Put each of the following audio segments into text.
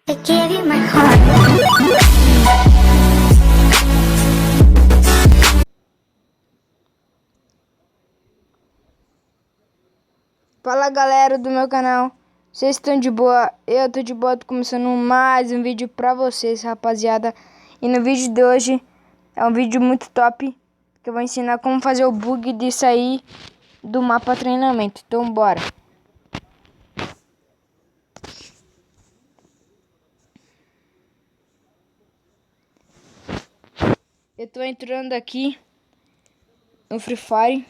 I gave you my heart. Fala galera do meu canal, vocês estão de boa? Eu tô de boa, tô começando mais um vídeo pra vocês, rapaziada. E no vídeo de hoje é um vídeo muito top, que eu vou ensinar como fazer o bug de sair do mapa treinamento. Então bora. Eu tô entrando aqui no Free Fire.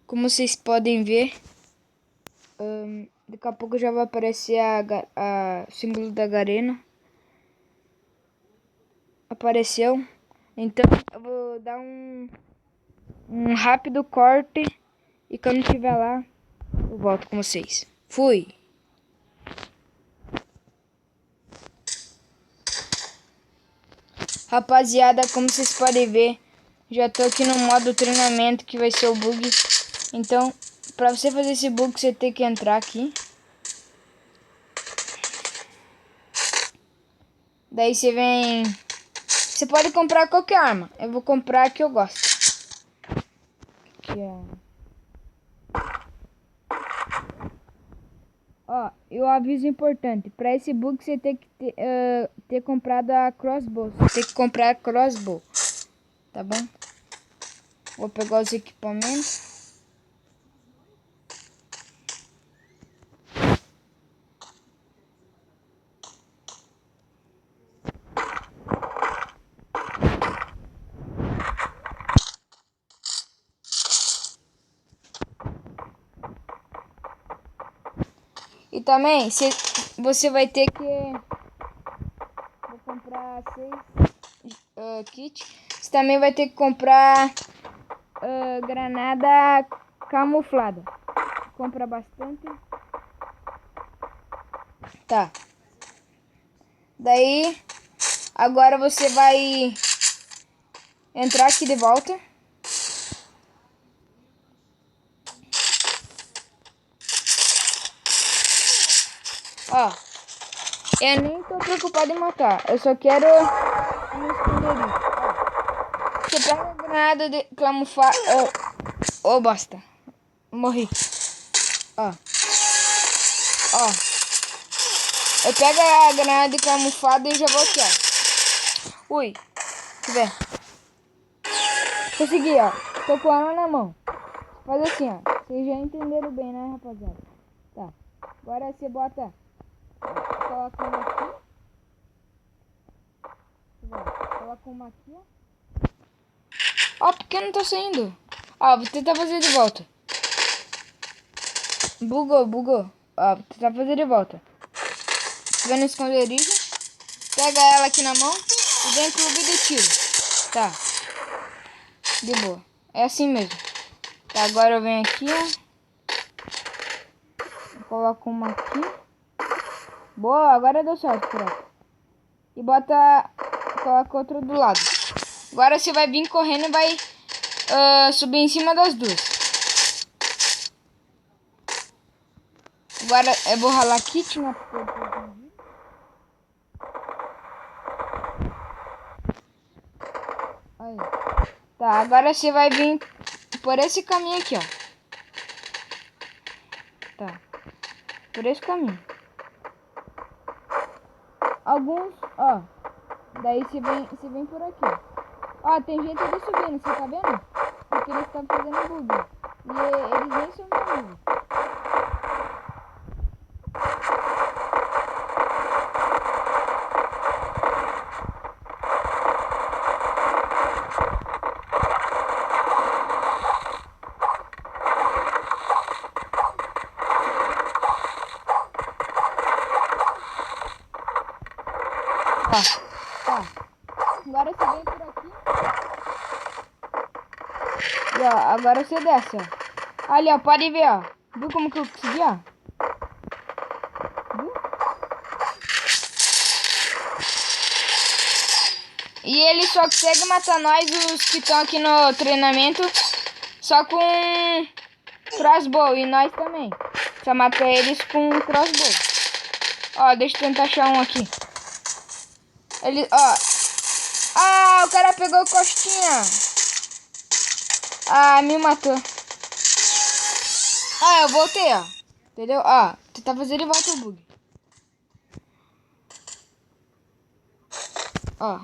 Como vocês podem ver, daqui a pouco já vai aparecer a símbolo da Garena. Apareceu. Então eu vou dar um rápido corte e quando estiver lá eu volto com vocês. Fui! Rapaziada, como vocês podem ver, já tô aqui no modo treinamento, que vai ser o bug. Então, pra você fazer esse bug, você tem que entrar aqui. Daí você vem... Você pode comprar qualquer arma. Eu vou comprar a que eu gosto. Aqui, ó. Ó, e o aviso importante. Pra esse bug, você tem que ter comprado a crossbow. Você tem que comprar a crossbow. Tá bom? Vou pegar os equipamentos. E também, você vai ter que... Vou comprar 6 kits. Você também vai ter que comprar granada camuflada. Compra bastante. Tá. Daí, agora você vai entrar aqui de volta. Ó, eu nem tô preocupado em matar. Eu só quero me esconderijo. Ó, você pega a granada de camuflada. Ô, bosta. Morri. Ó. Ó. Eu pego a granada de camuflada e já vou aqui, ó. Ui. Deixa eu ver. Consegui, ó. Tô com a arma na mão. Faz assim, ó. Vocês já entenderam bem, né, rapaziada? Tá. Agora você bota... Coloca uma aqui. Coloca uma aqui, ó. Ó, por que não tá saindo? Ó, vou tentar fazer de volta. Bugou. Ó, vou tentar fazer de volta. Vai no esconderijo. Pega ela aqui na mão. E vem clube de tiro. Tá. De boa. É assim mesmo. Tá, agora eu venho aqui, ó. Coloco uma aqui. Boa, agora deu certo, pronto. E bota... Coloca outra do lado. Agora você vai vir correndo e vai subir em cima das duas. Agora eu vou ralar kit na... Aí. Tá, agora você vai vir por esse caminho aqui, ó. Tá. Por esse caminho. Alguns, ó. Daí você vem por aqui. Ó, tem gente ali subindo, você tá vendo? Porque eles estão fazendo bug. E eles nem são amigos. Tá. Agora você vem por aqui. E ó, agora você desce, ó. Ali, ó, pode ver, ó. Viu como que eu consegui, ó? Viu? E ele só consegue matar nós, os que estão aqui no treinamento, só com crossbow e nós também. Só matar eles com um crossbow. Ó, deixa eu tentar achar um aqui. Ele, ó. Ah, o cara pegou costinha. Ah, me matou. Ah, eu voltei, ó. Entendeu? Ó, tentar fazer ele volta o bug. Ó.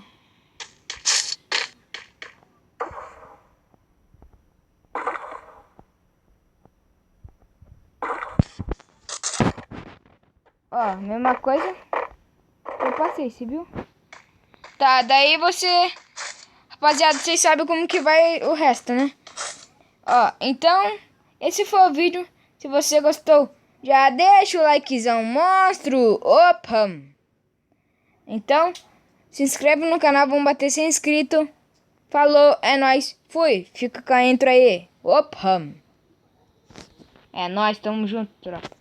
Ó, mesma coisa. Eu passei, você viu? Tá, daí você... Rapaziada, vocês sabem como que vai o resto, né? Ó, então... Esse foi o vídeo. Se você gostou, já deixa o likezão monstro. Opa! Então, se inscreve no canal, vamos bater 100 inscritos. Falou, é nóis. Fui, fica com a intro aí. Opa! É nóis, tamo junto, tropa.